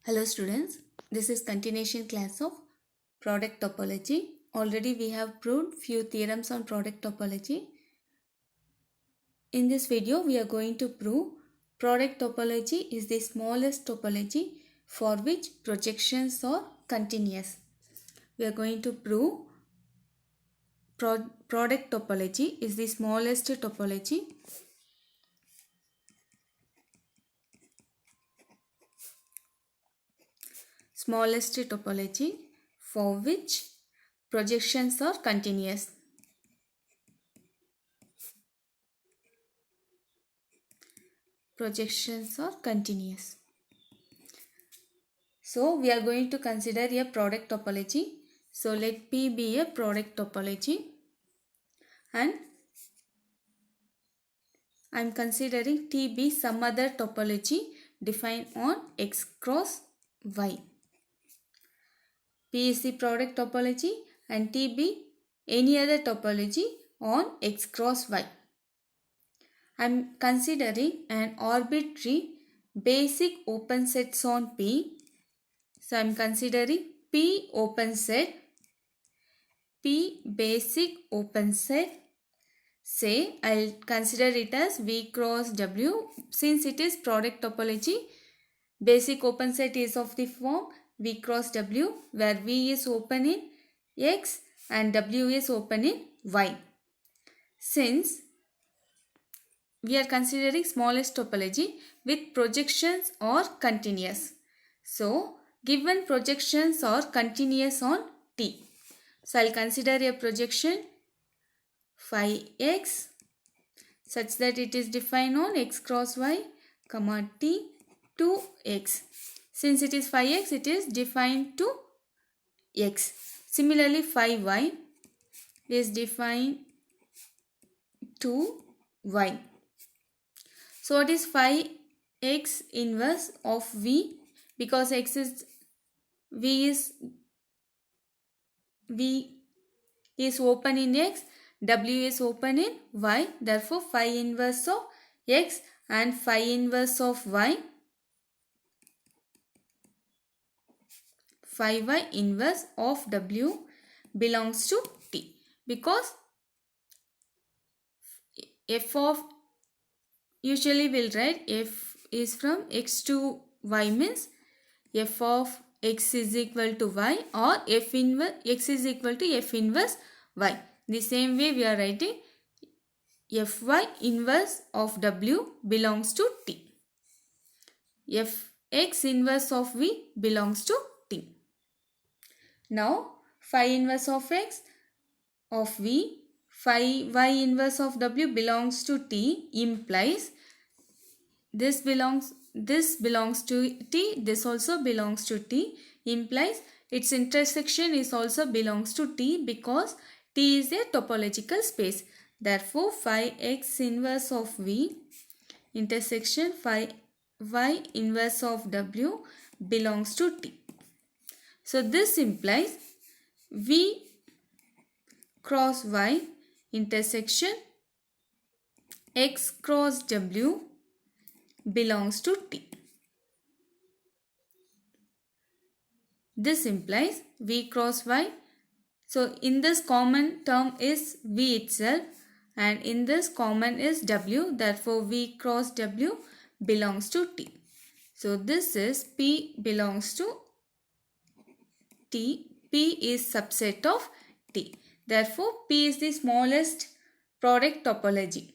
Hello students, this is continuation class of product topology. Already we have proved few theorems on product topology. In this video we are going to prove product topology is the smallest topology for which projections are continuous. We are going to prove product topology is the smallest topology for which projections are continuous. So we are going to consider a product topology. So let P be a product topology and I am considering T be some other topology defined on X cross Y. P is the product topology and T be any other topology on X cross Y. I am considering an arbitrary basic open sets on P. So I am considering P open set, P basic open set. Say I'll consider it as V cross W. Since it is product topology, basic open set is of the form V cross W, where V is open in X and W is open in Y. Since we are considering smallest topology with projections are continuous. So given projections are continuous on T. So I'll consider a projection phi x such that it is defined on X cross Y comma T to X. Since it is phi x, it is defined to X. Similarly, phi y is defined to Y. So what is phi x inverse of V? Because V is open in X, W is open in Y. Therefore, phi inverse of X and phi inverse of Y, phi y inverse of W belongs to T. Because f of, usually we'll write f is from X to Y means f of X is equal to Y, or f inverse X is equal to f inverse Y. The same way we are writing Fy inverse of W belongs to T. Fx inverse of V belongs to T. Now phi inverse of X of V, phi y inverse of W belongs to T implies this belongs to T, this also belongs to T, implies its intersection is also belongs to T because T is a topological space. Therefore, phi x inverse of V intersection phi y inverse of W belongs to T. So this implies V cross Y intersection X cross W belongs to T. This implies V cross Y. So in this common term is V itself and in this common is W. Therefore V cross W belongs to T. So this is P belongs to T. P is subset of T. Therefore P is the smallest product topology.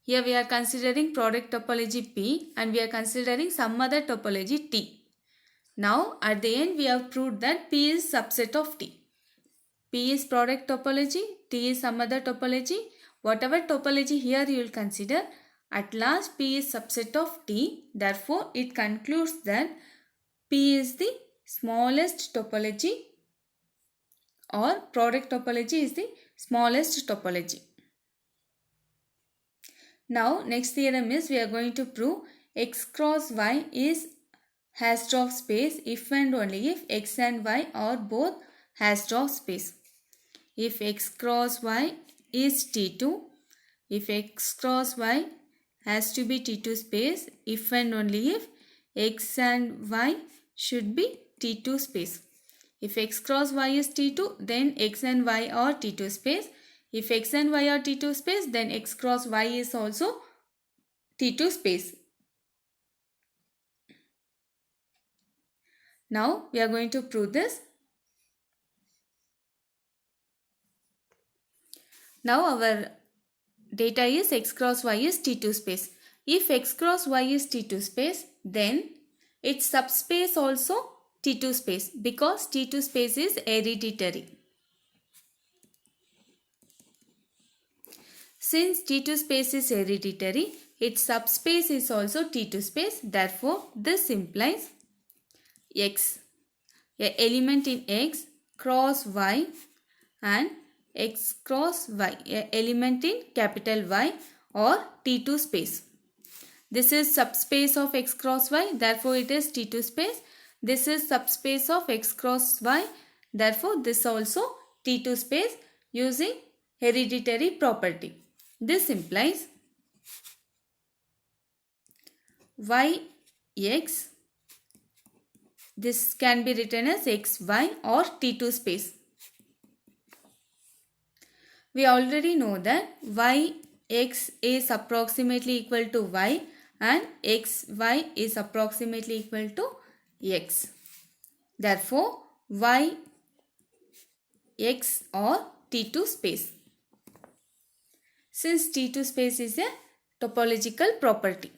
Here we are considering product topology P and we are considering some other topology T. Now at the end we have proved that P is subset of T. P is product topology, T is some other topology. Whatever topology here you will consider, at last P is subset of T. Therefore it concludes that P is the smallest topology, or product topology is the smallest topology. Now next theorem is we are going to prove X cross Y is Hausdorff space if and only if X and Y are both Hausdorff space. If X cross Y is T2, if X cross Y has to be T2 space if and only if x and y should be T2 space. If x cross y is T2, then x and y are T2 space. If x and y are T2 space, then x cross y is also T2 space. Now we are going to prove this. Now our data is x cross y is T2 space. If x cross y is T2 space, then its subspace also T2 space, because T2 space is hereditary. Since T2 space is hereditary, its subspace is also T2 space. Therefore, this implies x, a element in x cross y, and x cross y, a element in capital Y or T2 space. This is subspace of x cross y, therefore it is T2 space. This is subspace of x cross y, therefore this also T2 space using hereditary property. This implies yx, this can be written as xy or T2 space. We already know that yx is approximately equal to y and xy is approximately equal to x. Therefore, yx or T2 space. Since T2 space is a topological property.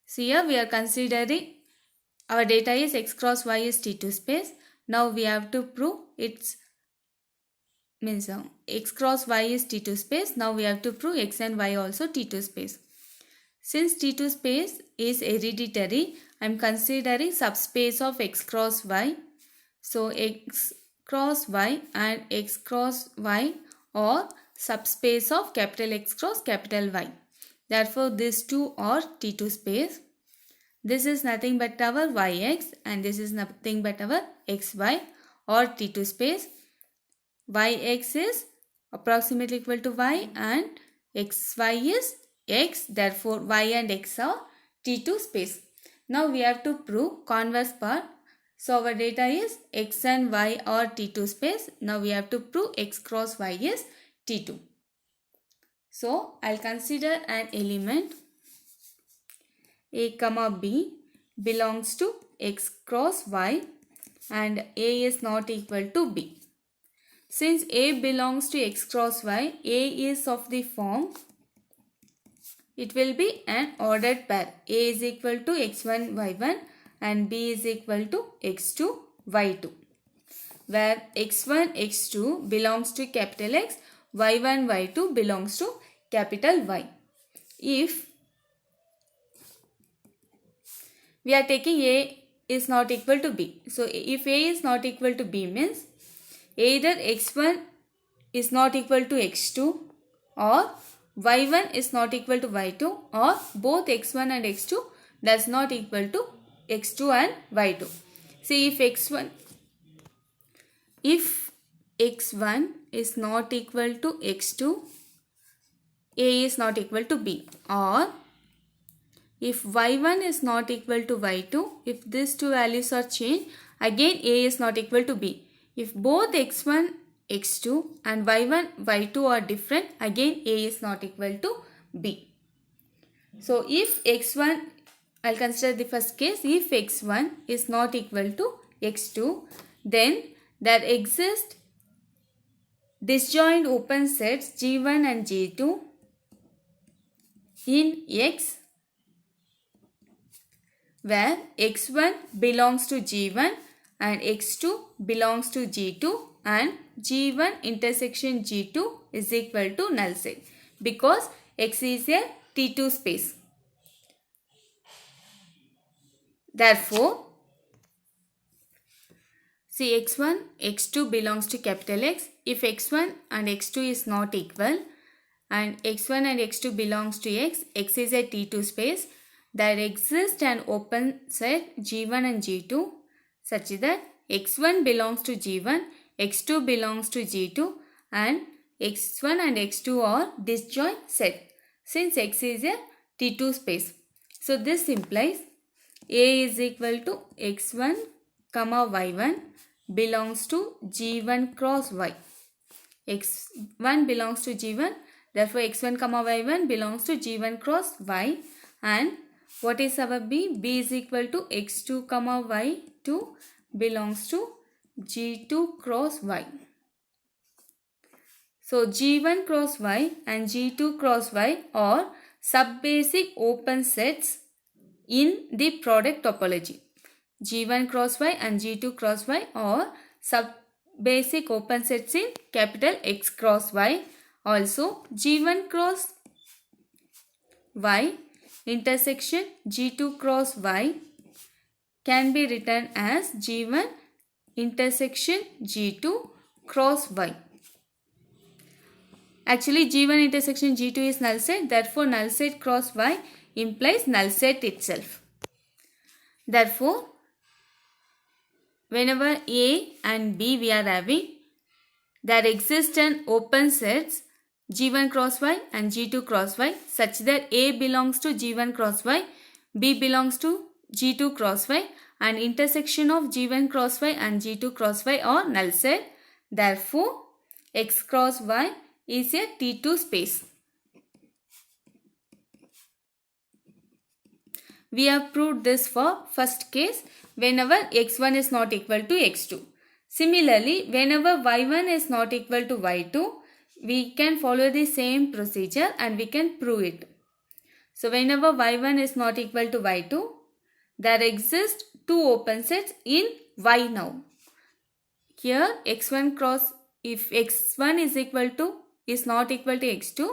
So here we are considering our data is x cross y is T2 space. Now we have to prove its means x cross y is T2 space. Now we have to prove x and y also T2 space. Since T2 space is hereditary, I am considering subspace of x cross y. So x cross y and x cross y are subspace of capital X cross capital Y. Therefore, these two are T2 space. This is nothing but our yx and this is nothing but our xy or T2 space. Yx is approximately equal to y and xy is x. Therefore, y and x are T2 space. Now we have to prove converse part. So our data is x and y are T2 space. Now we have to prove x cross y is T2. So I'll consider an element a comma b belongs to x cross y and a is not equal to b. Since a belongs to x cross y, a is of the form, it will be an ordered pair. A is equal to x1 y1 and b is equal to x2 y2, where x1 x2 belongs to capital X, y1 y2 belongs to capital Y. If we are taking a is not equal to b, so if a is not equal to b means either x1 is not equal to x2 or y1 is not equal to y2 or both x1 and x2 does not equal to x2 and y2. See, if x1 is not equal to x2, a is not equal to b, or if y1 is not equal to y2, if these two values are changed, again a is not equal to b. If both x1, x2 and y1, y2 are different, again a is not equal to b. So if x1, I'll consider the first case, if x1 is not equal to x2, then there exist disjoint open sets G1 and G2 in X, where x1 belongs to G1 and x2 belongs to G2 and G1 intersection G2 is equal to null set, because X is a T2 space. Therefore, see, x1, x2 belongs to capital X. If x1 and x2 is not equal and x1 and x2 belongs to X, X is a T2 space, there exists an open set G1 and G2 such that x1 belongs to G1, x2 belongs to G2 and x1 and x2 are disjoint set since X is a T2 space. So this implies A is equal to x1 comma y1 belongs to G1 cross y. x1 belongs to G1, therefore x1 comma y1 belongs to G1 cross y. And what is our B? B is equal to x2 comma y2 belongs to G2 cross y. So G1 cross y and G2 cross y are subbasic open sets in the product topology. G1 cross y and G2 cross y are subbasic open sets in capital X cross y. Also G1 cross y intersection G2 cross y can be written as G1 intersection G2 cross y. Actually G1 intersection G2 is null set, therefore null set cross y implies null set itself. Therefore whenever A and B we are having, there exist an open sets G1 cross y and G2 cross y such that A belongs to G1 cross y, B belongs to G2 cross y, and intersection of G1 cross y and G2 cross y are null set. Therefore X cross y is a T2 space. We have proved this for first case whenever x1 is not equal to x2. Similarly, whenever y1 is not equal to y2, we can follow the same procedure and we can prove it. So whenever y1 is not equal to y2, there exist two open sets in y now. Here x1 cross, if x1 is not equal to x2,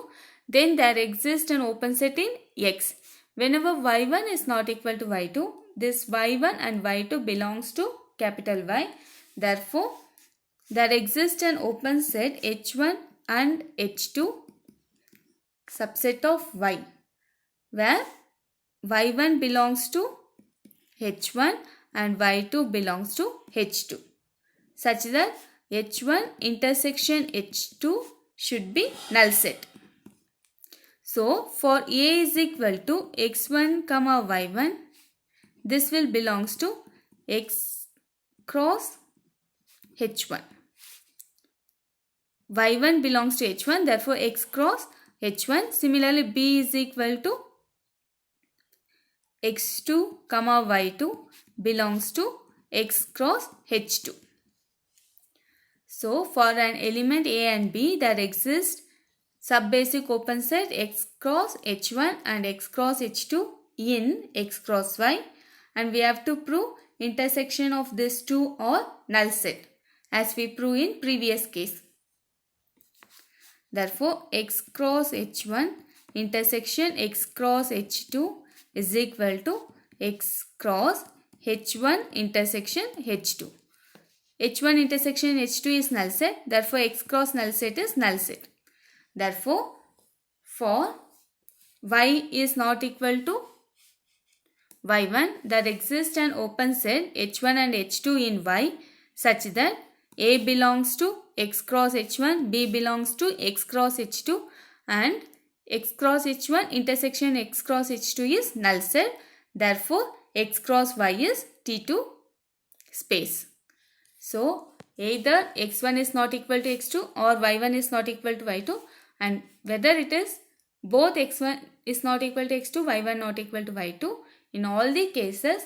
then there exists an open set in x. Whenever y1 is not equal to y2, this y1 and y2 belongs to capital Y. Therefore, there exists an open set h1 and h2 subset of y, where y1 belongs to h1 and y2 belongs to h2, such that h1 intersection h2 should be null set. So for A is equal to x1 comma y1, this will belongs to x cross h1. y1 belongs to h1, therefore x cross h1. Similarly, B is equal to x2 comma y2 belongs to x cross h2. So for an element A and B, there exists subbasic open set x cross h1 and x cross h2 in x cross y, and we have to prove intersection of these two are null set as we proved in previous case. Therefore x cross h1 intersection x cross h2 is equal to x cross h1 intersection h2. h1 intersection h2 is null set, therefore x cross null set is null set. Therefore, for y is not equal to y1, there exists an open set h1 and h2 in y such that A belongs to x cross h1, B belongs to x cross h2, and x cross h1 intersection x cross h2 is null set. Therefore, x cross y is T2 space. So, either x1 is not equal to x2 or y1 is not equal to y2, and whether it is both x1 is not equal to x2, y1 not equal to y2, in all the cases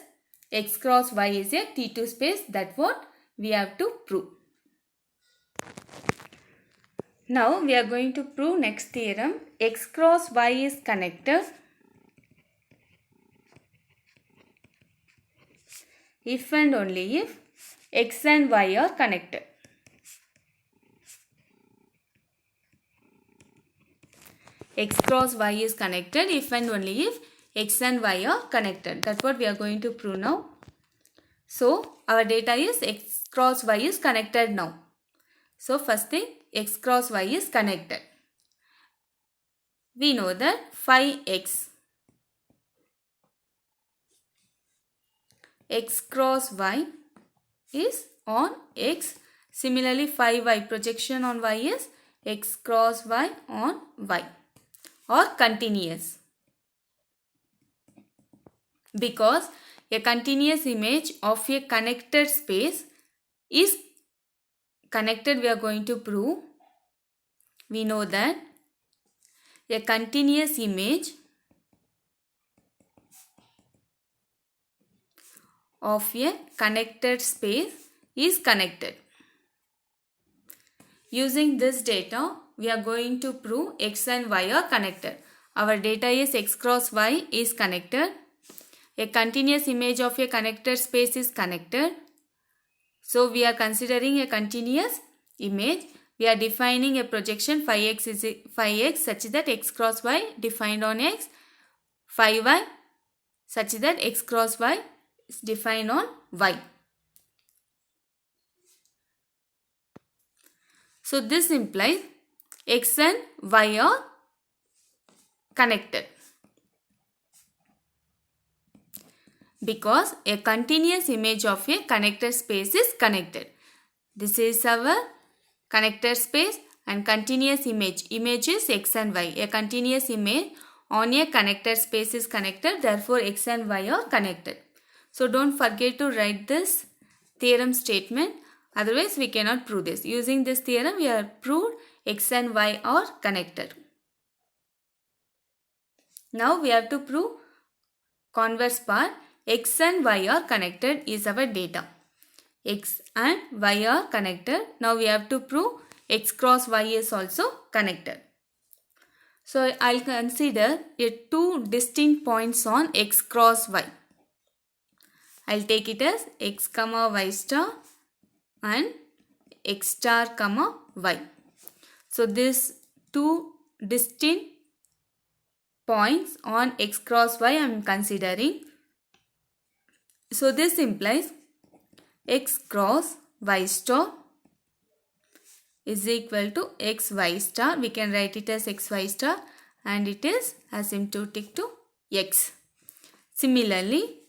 x cross y is a T2 space. That's what we have to prove. Now we are going to prove next theorem. X cross y is connected if and only if x and y are connected. X cross y is connected if and only if x and y are connected. That's what we are going to prove now. So our data is x cross y is connected now. So first thing, x cross y is connected. We know that phi x cross y is on x. Similarly, phi y projection on y is x cross y on y, or continuous, because a continuous image of a connected space is connected. We are going to prove. We know that a continuous image of a connected space is connected. Using this data, we are going to prove x and y are connected. Our data is x cross y is connected. A continuous image of a connected space is connected. So we are considering a continuous image. We are defining a projection phi x is phi x such that x cross y defined on x, phi y such that x cross y is defined on y. So this implies x and y are connected because a continuous image of a connected space is connected. This is our connected space and continuous image. Image is x and y. A continuous image on a connected space is connected. Therefore, x and y are connected. So don't forget to write this theorem statement. Otherwise, we cannot prove this. Using this theorem, we have proved x and y are connected. Now, we have to prove converse part. X and y are connected is our data. X and y are connected. Now, we have to prove x cross y is also connected. So, I'll consider two distinct points on x cross y. I'll take it as x comma y star and x star comma y. So these two distinct points on x cross y I am considering. So this implies x cross y star is equal to x y star. We can write it as x y star and it is asymptotic to x. Similarly,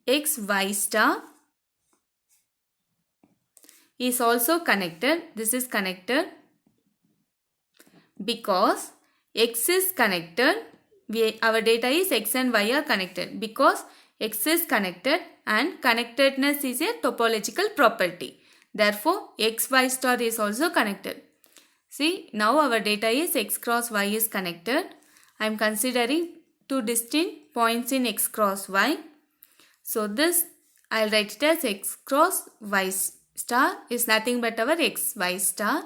x y star is also connected. This is connected because x is connected. Our data is x and y are connected because x is connected and connectedness is a topological property. Therefore, x y star is also connected. See, now our data is x cross y is connected. I am considering two distinct points in x cross y. So this I'll write it as x cross y star is nothing but our x y star.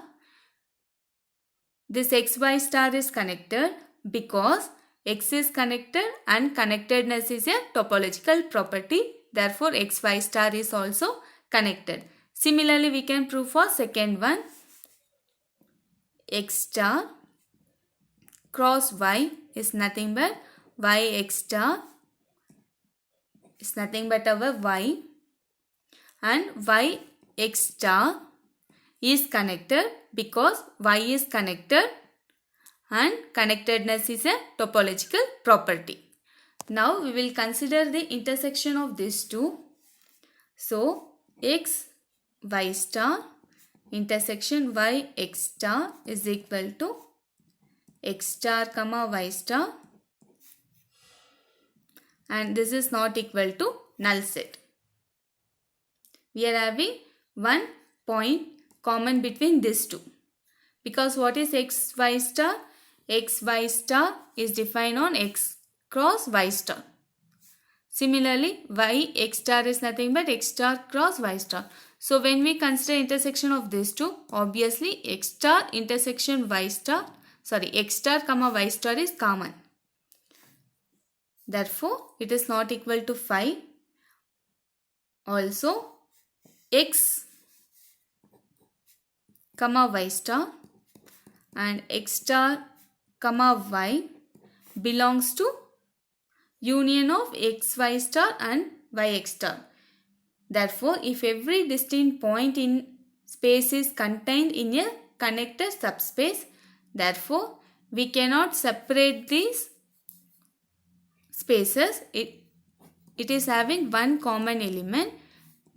This x y star is connected because x is connected and connectedness is a topological property. Therefore, x y star is also connected. Similarly, we can prove for second one. X star cross y is nothing but y x star is nothing but our y and y x star is connected because y is connected and connectedness is a topological property. Now we will consider the intersection of these two. So x y star intersection y x star is equal to x star comma y star, and this is not equal to null set. We are having one point common between these two. Because what is x y star? X y star is defined on x cross y star. Similarly, y x star is nothing but x star cross y star. So when we consider intersection of these two, obviously x star intersection y star, x star comma y star is common. Therefore, it is not equal to phi. Also, x comma y star and x star comma y belongs to union of x y star and y x star. Therefore, if every distinct point in space is contained in a connected subspace, therefore we cannot separate these spaces. It is having one common element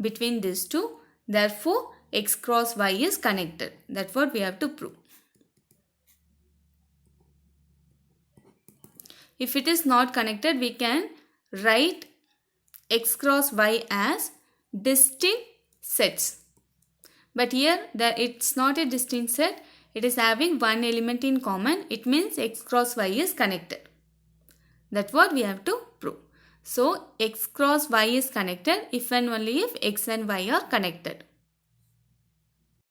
between these two. Therefore, x cross y is connected. That's what we have to prove. if it is not connected, we can write x cross y as distinct sets. But here it's not a distinct set. It is having one element in common. It means x cross y is connected. That's what we have to prove. So x cross y is connected if and only if x and y are connected.